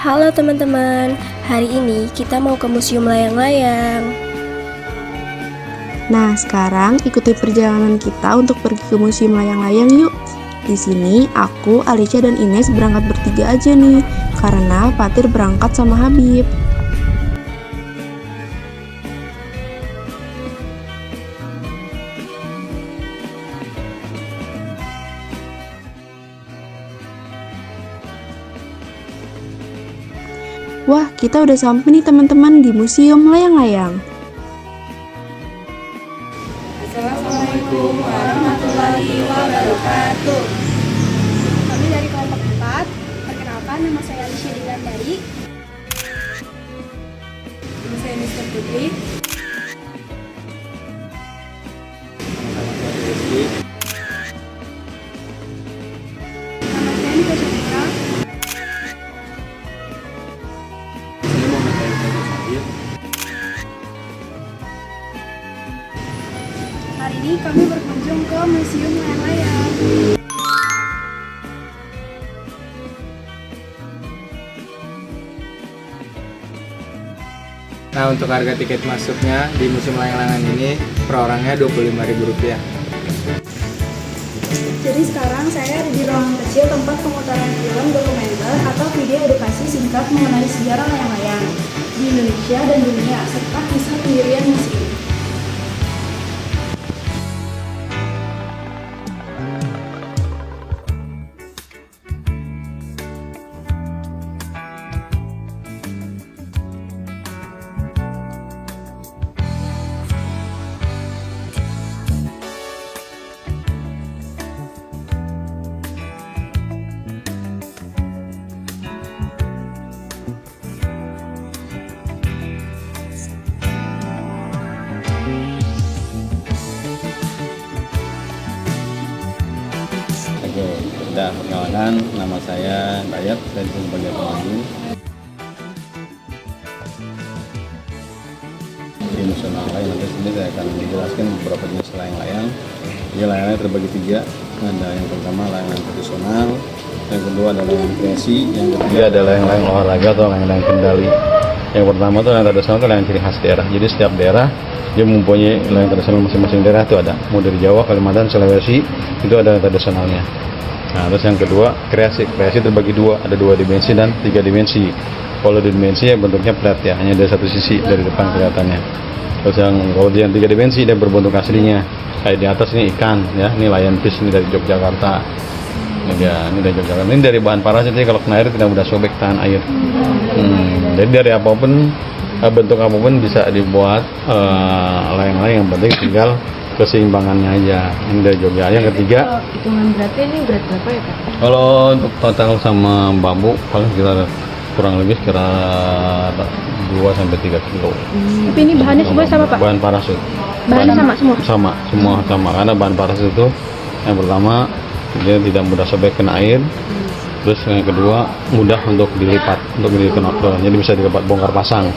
Halo teman-teman, hari ini kita mau ke Museum Layang-Layang. Nah, sekarang ikuti perjalanan kita untuk pergi ke Museum Layang-Layang yuk. Di sini aku, Alicia dan Ines berangkat bertiga aja nih, karena Fatir berangkat sama Habib. Wah, kita udah sampai nih teman-teman di Museum Layang-Layang. Assalamualaikum warahmatullahi wabarakatuh. Kami dari kelompok 4. Perkenalkan, nama saya Alicia Dilandari. Nama saya Mr. Putri. Nama saya Nika Syafira. Hari ini kami berkunjung ke Museum Layang-Layang. Nah, untuk harga tiket masuknya di Museum Layang-Layang ini per orangnya Rp25.000. Jadi sekarang saya ada di ruangan kecil tempat pemutaran film dokumenter atau video edukasi singkat mengenai sejarah layang-layang di Indonesia dan dunia serta kisah pendirian museum. Oke, sudah perkenalkan, nama saya Dayat, saya disini sebagai pemandu di Museum Layang-Layang. Nanti sini saya akan menjelaskan beberapa jenis layang-layang. Jadi layang-layang terbagi 3, ada yang pertama layang-layang tradisional, yang kedua adalah layang kreasi, yang ketiga adalah layang-layang olahraga atau layang-layang kendali. Yang pertama itu layang tradisional itu layang ciri khas daerah. Jadi setiap daerah dia mempunyai layang tradisional masing-masing daerah itu ada. Mau dari Jawa, Kalimantan, Sulawesi itu ada tradisionalnya. Nah, terus yang kedua kreasi. Kreasi terbagi 2, ada 2 dimensi dan 3 dimensi. Kalau dimensi ya bentuknya flat ya, hanya dari satu sisi dari depan kelihatannya. Terus kalau yang 3 dimensi dia berbentuk aslinya. Kayak di atas ini ikan ya, ini lion fish, ini dari Yogyakarta. Ini dari Yogyakarta. Ini dari bahan parasit, jadi kalau kena air tidak mudah sobek, tahan air. Jadi dari apapun bentuk apapun bisa dibuat layang-layang, yang penting tinggal keseimbangannya aja. Ini dari Jogja. Yang ketiga, Hitungan beratnya ini berat berapa ya Kak? kalau untuk total sama bambu paling sekitar kurang lebih sekitar 2-3 kilo. Tapi ini bahannya semua sama Pak? Bahan parasut. Bahannya sama semua? Semua sama. Karena bahan parasut itu yang pertama dia tidak mudah sobek kena air. Terus yang kedua mudah untuk dilipat, jadi bisa dilipat bongkar pasang.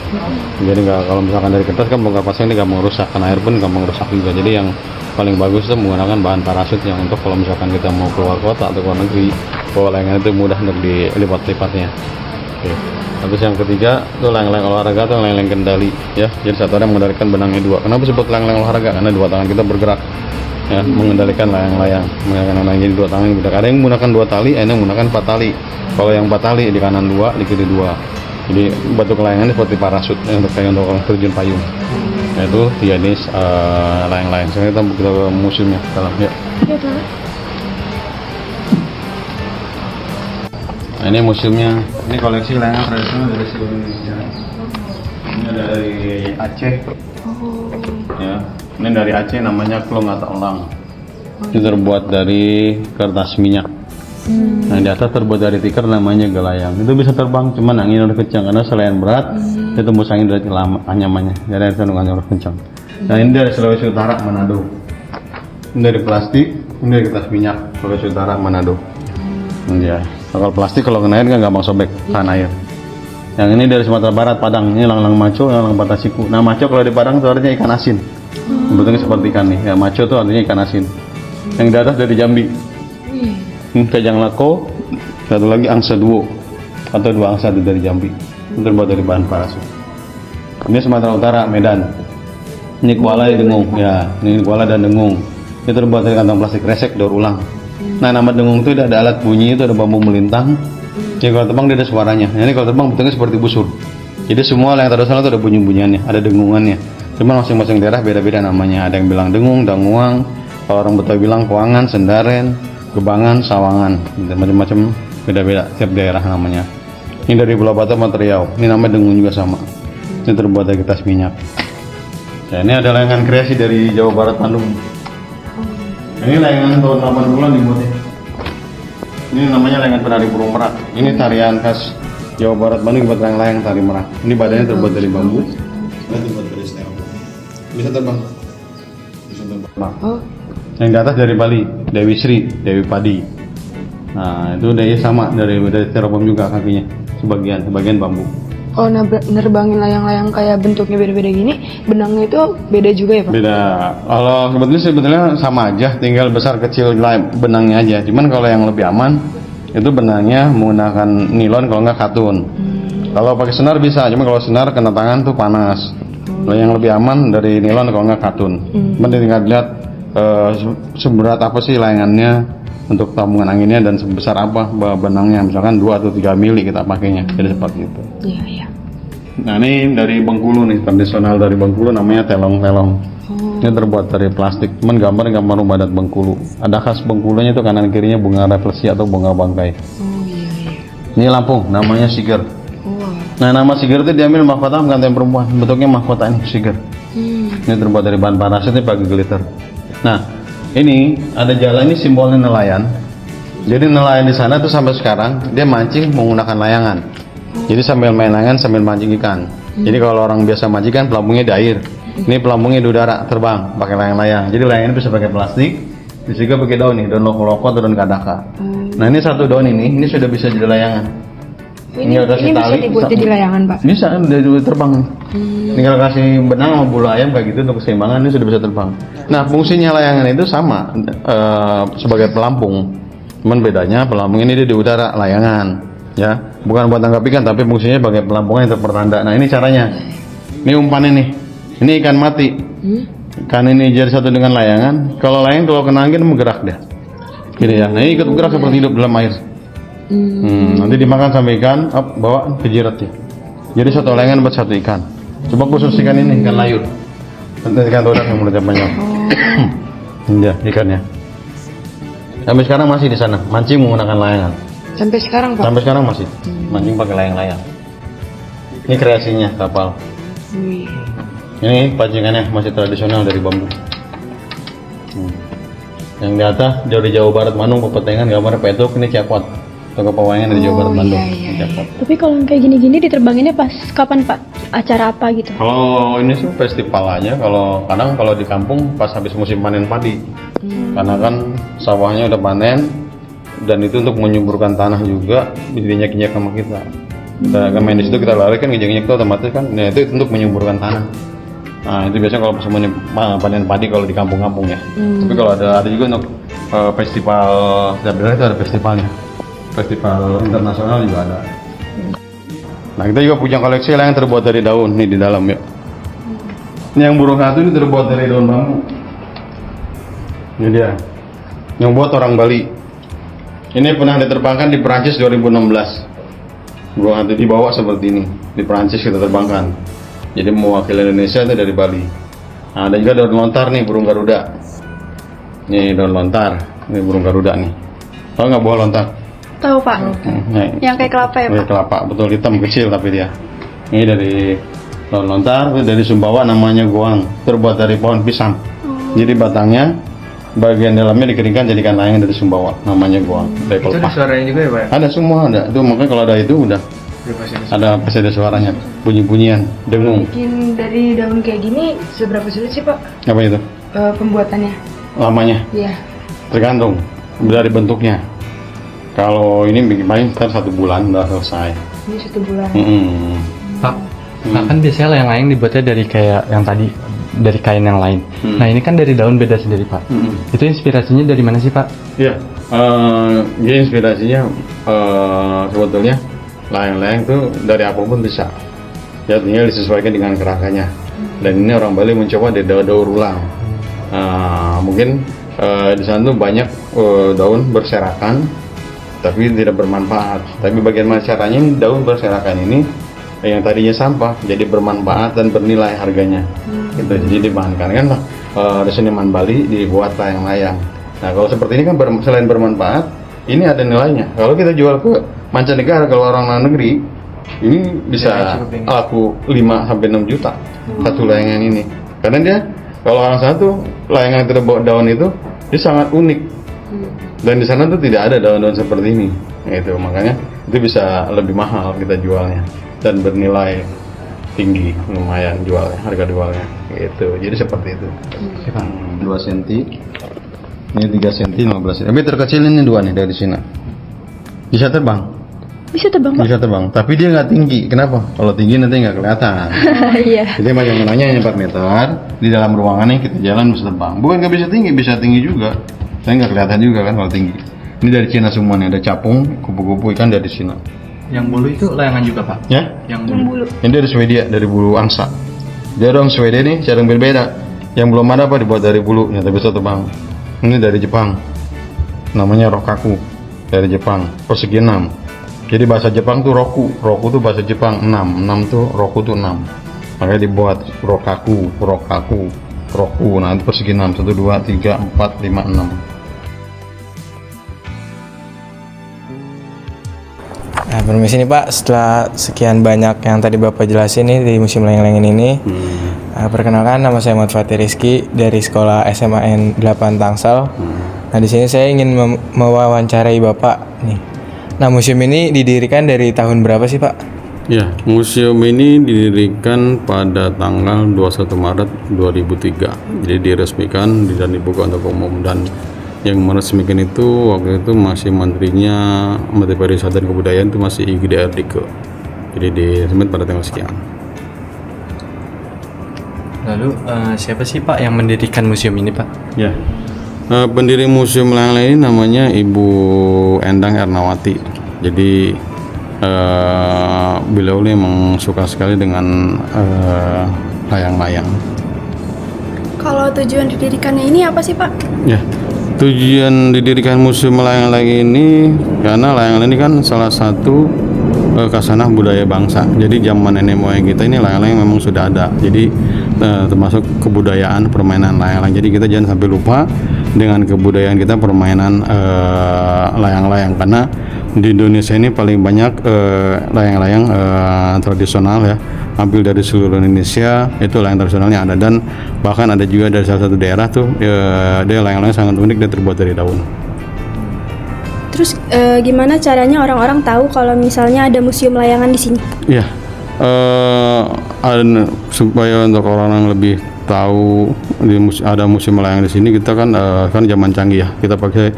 Jadi nggak, kalau misalkan dari kertas kan bongkar pasang ini gampang rusak, kena air pun gampang rusak juga. Jadi yang paling bagus itu menggunakan bahan parasut yang untuk kalau misalkan kita mau keluar kota atau keluar negeri, bawa layangan itu mudah untuk dilipat-lipatnya. Oke. Terus yang ketiga itu layang-layang olahraga atau layang-layang kendali ya. Jadi satu orang mengendalikan benangnya 2. Kenapa disebut layang-layang olahraga? Karena 2 tangan kita bergerak ya, mengendalikan layang-layang. Jadi 2 tangan yang ada yang menggunakan 2 tali, ada yang menggunakan 4 tali. Kalau yang 4 tali di kanan 2, di kiri 2. Jadi bentuk layangannya seperti parasut untuk orang terjun payung. Yaitu 3 jenis layang-layang. Sekarang kita ke museumnya dalam ya. Nah, ini museumnya. Ini koleksi layang tradisional dari seluruh Indonesia. Ini ada dari Aceh. Ya. Ini dari Aceh, namanya klong atau elang. Ini terbuat dari kertas minyak. Nah, di atas terbuat dari tikar, namanya gelayang. Itu bisa terbang, cuman angin udah kencang karena selain berat, itu tembus angin dari lama anyamannya. Jadi itu angin udah kencang. Nah, ini dari Sulawesi Utara, Manado. Ini dari plastik, ini dari kertas minyak, Sulawesi Utara, Manado. Ya, kalau plastik kalau kena air kan gampang sobek, tahan air. Yang ini dari Sumatera Barat, Padang. Ini lang-lang maco, lang-lang batasiku. Nah, maco kalau di Padang itu artinya ikan asin. Bentuknya seperti ikan nih. Ya, maco itu artinya ikan asin. Yang di atas dari Jambi. Kajang lako, satu lagi angsa duo. atau dua angsa itu dari Jambi. Itu terbuat dari bahan parasut. Ini Sumatera Utara, Medan. Ini kuala dengung, ya. Ini kuala dan dengung. Ini terbuat dari kantong plastik resek daur ulang. Nah, nama dengung itu ada alat bunyi, itu ada bambu melintang. Jadi kalau terbang dia ada suaranya. Nah, ini kalau terbang bentuknya seperti busur. Jadi semua layang tradisional itu ada bunyi-bunyiannya, ada dengungannya. Cuma masing-masing daerah beda-beda namanya. Ada yang bilang dengung, danguang. Kalau orang Betawi bilang kuangan, sendaren, gebangan, sawangan. Macam-macam beda-beda tiap daerah namanya. Ini dari Pulau Batam atau Riau. Ini namanya dengung juga sama. Ini terbuat dari kertas minyak. Nah, ini ada layangan kreasi dari Jawa Barat Bandung. Ini layangan tahun 80-an dibuatnya. Ini namanya layangan penari burung merak. Ini tarian khas Jawa Barat Bandung buat layang-layang tari merak. Ini badannya terbuat dari bambu. Ini terbuat dari stel. Bisa terbang. Bisa terbang. Yang di atas dari Bali, Dewi Sri, Dewi Padi. Nah, itu dari sama dari styrofoam juga kakinya. Sebagian bambu. Oh, nerbangin layang-layang kayak bentuknya beda-beda gini, benangnya itu beda juga ya Pak? Beda. Kalau sebetulnya sama aja, tinggal besar kecil benangnya aja. Cuman kalau yang lebih aman itu benangnya menggunakan nilon kalau nggak katun. Kalau pakai senar bisa, cuma kalau senar kena tangan tuh panas. Kalau yang lebih aman dari nilon kalau nggak katun. Cuman tinggal lihat seberat apa sih layangannya untuk tabungan anginnya dan sebesar apa benangnya, misalkan 2 atau 3 mili kita pakainya. Jadi seperti itu. Iya. Nah, ini dari Bengkulu nih, tradisional dari Bengkulu namanya telong-telong. Ini terbuat dari plastik, cuman gambar rumah adat Bengkulu. Ada khas Bengkulunya itu kanan kirinya bunga refleksi atau bunga bangkai. Ini Lampung, namanya siger. Nah, nama siger itu diambil mahkota pengantin perempuan, bentuknya mahkota ini siger. Ini terbuat dari bahan parasut, ini pakai glitter. Nah, ini ada jalan, ini simbolnya nelayan. Jadi nelayan di sana tuh sampai sekarang dia mancing menggunakan layangan. Jadi sambil main layangan sambil mancing ikan. Jadi kalau orang biasa mancing kan pelampungnya di air. Ini pelampungnya di udara, terbang pakai layang-layang. Jadi layang ini bisa pakai plastik, bisa juga pakai daun nih, daun loko-loko atau daun kadaka. Nah, ini satu daun ini sudah bisa jadi layangan. Ini bisa dibuat jadi layangan Pak? Bisa, udah terbang. Tinggal kasih benang sama bulu ayam kayak gitu untuk keseimbangan, ini sudah bisa terbang. Nah, fungsinya layangan itu sama sebagai pelampung. Cuman bedanya pelampung ini dia di udara, layangan, ya, bukan buat tangkap ikan, tapi fungsinya sebagai pelampungan untuk pertanda. Nah, ini caranya. Ini umpannya nih. Ini ikan mati. Ikan ini jadi satu dengan layangan. Kalau layang kalau kena angin bergerak dia. Gitu ya. Nah, ini ikut bergerak seperti hidup dalam air. Nanti dimakan sama ikan, bawa ke jiratnya. Jadi satu layangan buat satu ikan. Coba khusus ikan ini, ikan layur. Nanti ikan todak yang mulutnya panjang. Iya, ikannya. Sampai sekarang masih di sana, mancing menggunakan layangan. Sampai sekarang Pak? Sampai sekarang masih mancing pakai layang-layang. Ini kreasinya kapal. Ini pancingannya masih tradisional dari bambu. Yang di atas dari Jawa Barat Bandung, Pepetengan, gambar petuk, ini Ciapot. Toko pewayangan dari Jawa Barat Bandung. Tapi kalau kayak gini-gini diterbanginnya pas kapan Pak? Acara apa gitu? Kalau ini sih festival aja. Kalau kadang kalau di kampung pas habis musim panen padi, karena kan sawahnya udah panen dan itu untuk menyuburkan tanah juga, dinyak-nyak sama kita. Kita main di situ kita lari kan nginjek-nginjek itu otomatis kan, nah itu untuk menyuburkan tanah. Nah itu biasanya kalau pas panen padi kalau di kampung-kampung ya. Tapi kalau ada juga untuk festival, sebenarnya itu ada festivalnya. Festival internasional juga ada. Nah, kita juga punya koleksi yang terbuat dari daun nih di dalam yuk. Ini yang burung hantu ini terbuat dari daun bambu. Ini dia. Yang buat orang Bali. Ini pernah diterbangkan di Perancis 2016. Burung hantu dibawa seperti ini. Di Perancis kita terbangkan. Jadi mewakili Indonesia itu dari Bali. Nah, ada juga daun lontar nih, burung Garuda. Ini daun lontar. Ini burung Garuda nih. Tahu nggak buah lontar? Tahu Pak. Yang kayak kelapa ya Pak? Kayak kelapa, betul, hitam kecil tapi dia. Ini dari daun lontar, dari Sumbawa namanya goang, terbuat dari pohon pisang. Jadi batangnya, bagian dalamnya dikeringkan jadikan layang dari Sumbawa, namanya goang. Itu ada suaranya juga ya Pak? Ada semua ada. Itu makanya kalau ada itu udah pasti ada suaranya, bunyi-bunyian, dengung. Bikin dari daun kayak gini seberapa sulit sih Pak? Apa itu? Pembuatannya? Lamanya? Iya. Tergantung dari bentuknya. Kalau ini paling kan 1 bulan udah selesai. Ini 1 bulan. Pak, kan biasanya layang-layang dibuatnya dari kayak yang tadi, dari kain yang lain. Nah ini kan dari daun beda sendiri Pak. Itu inspirasinya dari mana sih Pak? Iya, jadi inspirasinya sebetulnya layang-layang itu dari apapun bisa, ya tinggal disesuaikan dengan gerakannya. Dan ini orang Bali mencoba di daur ulang. Mungkin di sana tuh banyak daun berserakan tapi tidak bermanfaat. Tapi bagaimana caranya daun berserakan ini yang tadinya sampah jadi bermanfaat dan bernilai harganya. Gitu. Jadi dibahankan kan seniman Bali dibuat layang-layang. Nah kalau seperti ini kan selain bermanfaat, ini ada nilainya. Kalau kita jual ke mancanegara, kalau orang luar negeri, ini bisa laku 5-6 juta satu layangan ini. Karena dia kalau orang sana tuh layangan yang terbuat daun itu dia sangat unik. Dan di sana tuh tidak ada daun-daun seperti ini. Gitu, makanya itu bisa lebih mahal kita jualnya dan bernilai tinggi, lumayan jualnya, harga jualnya. Gitu. Jadi seperti itu. 2 cm. Ini 3 cm, 15 cm. Tapi terkecil ini 2 nih dari sini. Bisa terbang. Bisa terbang, Pak? Bisa terbang, tapi dia nggak tinggi. Kenapa? Kalau tinggi nanti nggak kelihatan. Iya. Jadi yang nanya 4 meter di dalam ruangan yang kita jalan bisa terbang. Bukan nggak bisa tinggi juga. Saya nggak kelihatan juga kan kalau tinggi. Ini dari Cina semuanya, ada capung, kupu-kupu ikan dari Cina. Yang bulu itu layangan juga, Pak? Ya? Yang bulu. Ini dari Swedia, dari bulu angsa. Dia orang Swedia nih cara yang berbeda. Yang belum ada apa dibuat dari bulu, nyata bisa terbang. Ini dari Jepang. Namanya rokaku dari Jepang, persegi 6. Jadi bahasa Jepang tuh roku tuh bahasa Jepang 6 tuh roku tuh 6. Makanya dibuat roku. Nah itu persegi 6, 1, 2, 3, 4, 5, 6. Nah, permisi nih Pak, setelah sekian banyak yang tadi Bapak jelasin nih di Museum Layang-Layang ini, perkenalkan nama saya Muhammad Fatih Rizky dari sekolah SMA N8 Tangsel. Nah di sini saya ingin mewawancarai Bapak nih. Nah museum ini didirikan dari tahun berapa sih Pak? Ya, museum ini didirikan pada tanggal 21 Maret 2003. Jadi diresmikan dan dibuka untuk umum, dan yang meresmikan itu waktu itu masih Menteri Pariwisata dan Kebudayaan itu masih IGDR Dike. Jadi diresmikan pada tanggal sekian. Lalu siapa sih Pak yang mendirikan museum ini, Pak? Ya, pendiri Museum Layang-Layang ini namanya Ibu Endang Ernawati. Jadi beliau ini memang suka sekali dengan layang-layang. Kalau tujuan didirikannya ini apa sih Pak? Ya, tujuan didirikan Museum Layang-Layang ini karena layang-layang ini kan salah satu kasanah budaya bangsa. Jadi zaman nenek moyang kita ini layang-layang memang sudah ada. Jadi termasuk kebudayaan permainan layang-layang. Jadi kita jangan sampai lupa dengan kebudayaan kita permainan layang-layang, karena di Indonesia ini paling banyak layang-layang tradisional ya, hampir dari seluruh Indonesia itu layang tradisionalnya ada, dan bahkan ada juga dari salah satu daerah tuh dia layang-layang sangat unik dan terbuat dari daun. Terus gimana caranya orang-orang tahu kalau misalnya ada museum layangan di sini? Iya, supaya untuk orang-orang lebih tahu ada museum layangan di sini, kita kan zaman canggih ya, kita pakai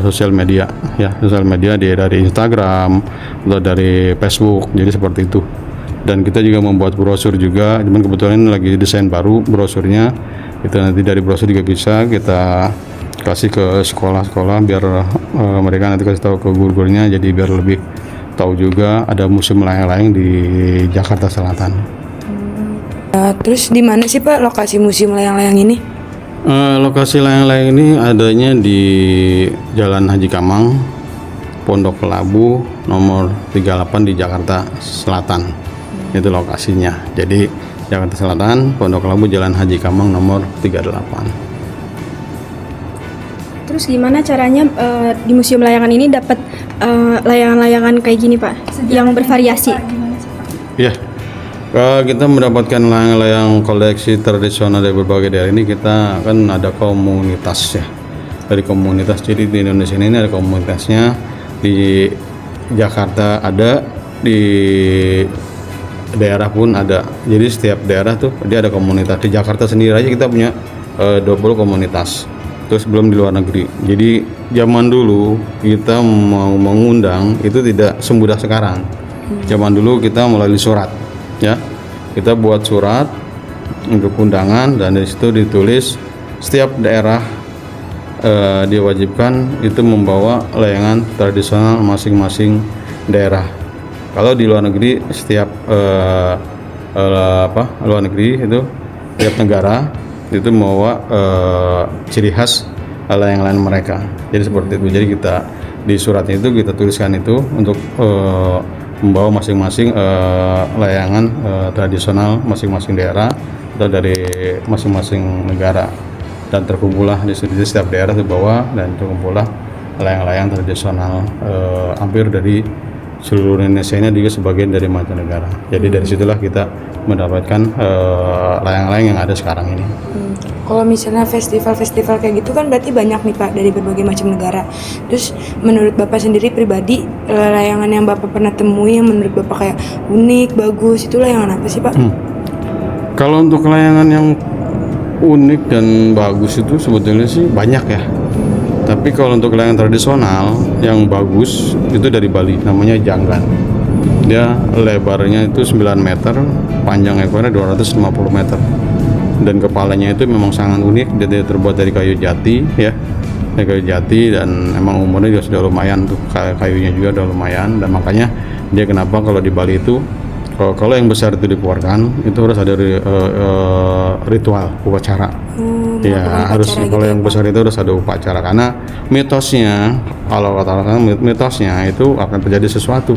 sosial media ya, sosial media dari Instagram atau dari Facebook, jadi seperti itu. Dan kita juga membuat brosur juga, cuman kebetulan lagi desain baru brosurnya, kita nanti dari brosur juga bisa kita kasih ke sekolah-sekolah biar mereka nanti kasih tahu ke guru-gurunya, jadi biar lebih tahu juga ada museum layang-layang di Jakarta Selatan. Terus di mana sih Pak lokasi museum layang-layang ini? Lokasi layang-layang ini adanya di Jalan Haji Kamang, Pondok Labu nomor 38 di Jakarta Selatan. Itu lokasinya. Jadi Jakarta Selatan, Pondok Labu, Jalan Haji Kamang nomor 38. Terus gimana caranya di museum layangan ini dapat layangan-layangan kayak gini Pak, yang bervariasi? Iya. Kita mendapatkan layang-layang koleksi tradisional dari berbagai daerah ini, kita kan ada komunitas ya, dari komunitas. Jadi di Indonesia ini ada komunitasnya, di Jakarta ada, di daerah pun ada. Jadi setiap daerah tuh dia ada komunitas. Di Jakarta sendiri aja kita punya 20 komunitas. Terus belum di luar negeri. Jadi zaman dulu kita mau mengundang itu tidak semudah sekarang. Zaman dulu kita melalui surat. Ya, kita buat surat untuk undangan, dan dari situ ditulis setiap daerah diwajibkan itu membawa layangan tradisional masing-masing daerah. Kalau di luar negeri setiap luar negeri itu tiap negara itu membawa ciri khas layang-layang mereka. Jadi seperti itu. Jadi kita di suratnya itu kita tuliskan itu untuk membawa masing-masing layangan tradisional masing-masing daerah atau dari masing-masing negara, dan terkumpullah di setiap daerah itu bawah, dan terkumpullah layang-layang tradisional hampir dari seluruh Indonesia ini juga sebagian dari mancanegara. Jadi dari situlah kita mendapatkan layang-layang yang ada sekarang ini. Kalau misalnya festival-festival kayak gitu kan berarti banyak nih Pak dari berbagai macam negara. Terus menurut Bapak sendiri pribadi layangan yang Bapak pernah temui yang menurut Bapak kayak unik, bagus, itu layangan apa sih Pak? Kalau untuk layangan yang unik dan bagus itu sebetulnya sih banyak ya. Tapi kalau untuk layangan tradisional yang bagus itu dari Bali, namanya janggan. Dia lebarnya itu 9 meter, panjang ekornya 250 meter. Dan kepalanya itu memang sangat unik. Dia terbuat dari kayu jati ya, dari kayu jati, dan emang umurnya juga sudah lumayan tuh, kayunya juga udah lumayan. Dan makanya dia kenapa kalau di Bali itu kalau yang besar itu dikeluarkan itu harus ada ritual upacara. Ya harus gitu kalau ya, yang Pak? besar itu harus ada upacara, karena mitosnya, kalau katakan mitosnya itu akan terjadi sesuatu.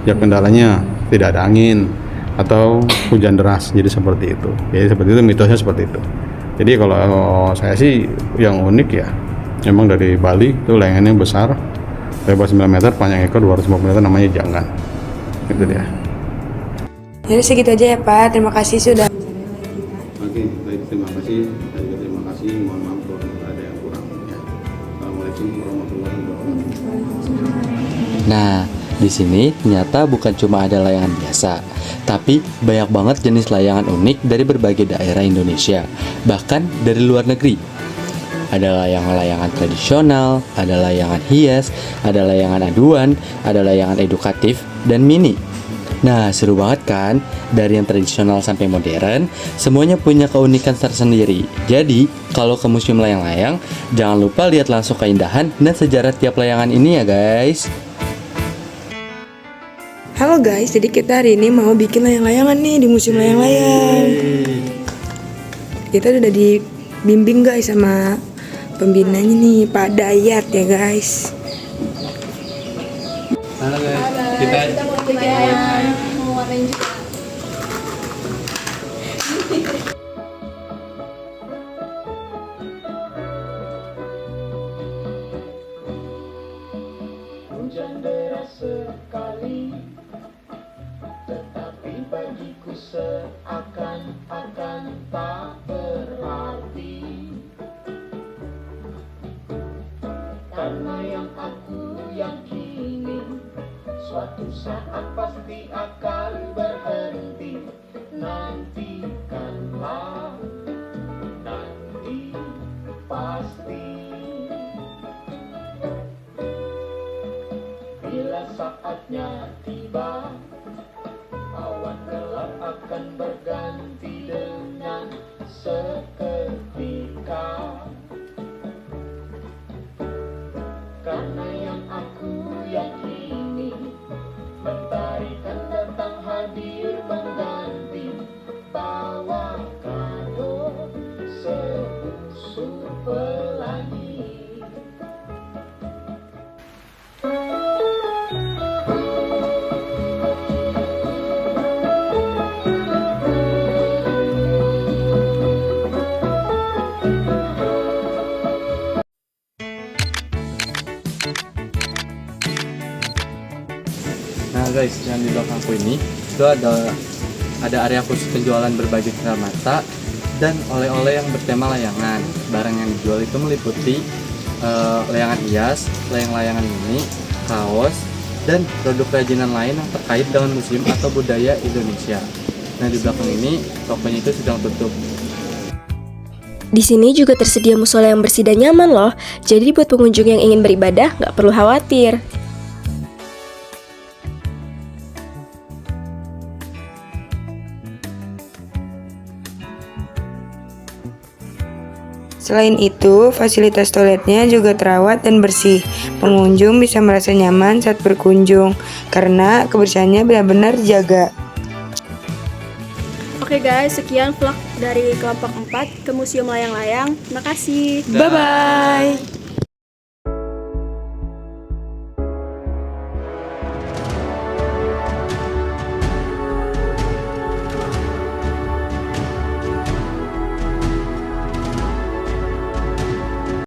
Ya kendalanya tidak ada angin atau hujan deras, jadi seperti itu. Jadi seperti itu, mitosnya seperti itu. Jadi kalau saya sih yang unik ya memang dari Bali itu layangannya besar, lebar 9 meter, panjang ekor 250 meter, namanya janggan. Itu dia. Jadi segitu aja ya Pak, terima kasih sudah. Oke, baik, terima kasih. Dan juga terima kasih. Mohon maaf kalau ada yang kurang ya. Assalamualaikum warahmatullahi wabarakatuh. Nah, di sini ternyata bukan cuma ada layangan biasa, tapi banyak banget jenis layangan unik dari berbagai daerah Indonesia, bahkan dari luar negeri. Ada layangan-layangan tradisional, ada layangan hias, ada layangan aduan, ada layangan edukatif, dan mini. Nah, seru banget kan? Dari yang tradisional sampai modern, semuanya punya keunikan tersendiri. Jadi, kalau ke museum layang-layang, jangan lupa lihat langsung keindahan dan sejarah tiap layangan ini ya guys. Halo guys, jadi kita hari ini mau bikin layang-layangan nih di museum layang-layang. Kita udah dibimbing guys sama pembinanya nih, Pak Dayat ya guys. Halo guys, kita mau bikin layangan, mau warnain juga. Hujan deras sekali, tetapi bagiku seakan-akan tak berarti. Karena yang aku yakini, suatu saat pasti akan berhenti. Nantikanlah, nanti pasti. Bila saatnya tiba, awan gelap akan berganti dengan seketika. Karena yang aku yakini, mentari kan datang hadir mengganti, bawa kado sebusur pelangi. Nah guys, yang di belakangku ini itu ada area khusus penjualan berbagai kacamata dan oleh-oleh yang bertema layangan. Barang yang dijual itu meliputi layangan hias, layang-layangan mini, kaos, dan produk kerajinan lain yang terkait dengan museum atau budaya Indonesia. Nah di belakang ini tokonya itu sedang tutup. Di sini juga tersedia musola yang bersih dan nyaman loh. Jadi buat pengunjung yang ingin beribadah nggak perlu khawatir. Selain itu, fasilitas toiletnya juga terawat dan bersih. Pengunjung bisa merasa nyaman saat berkunjung karena kebersihannya benar-benar dijaga. Oke guys, sekian vlog dari kelompok 4 ke Museum Layang-Layang. Terima kasih. Bye-bye!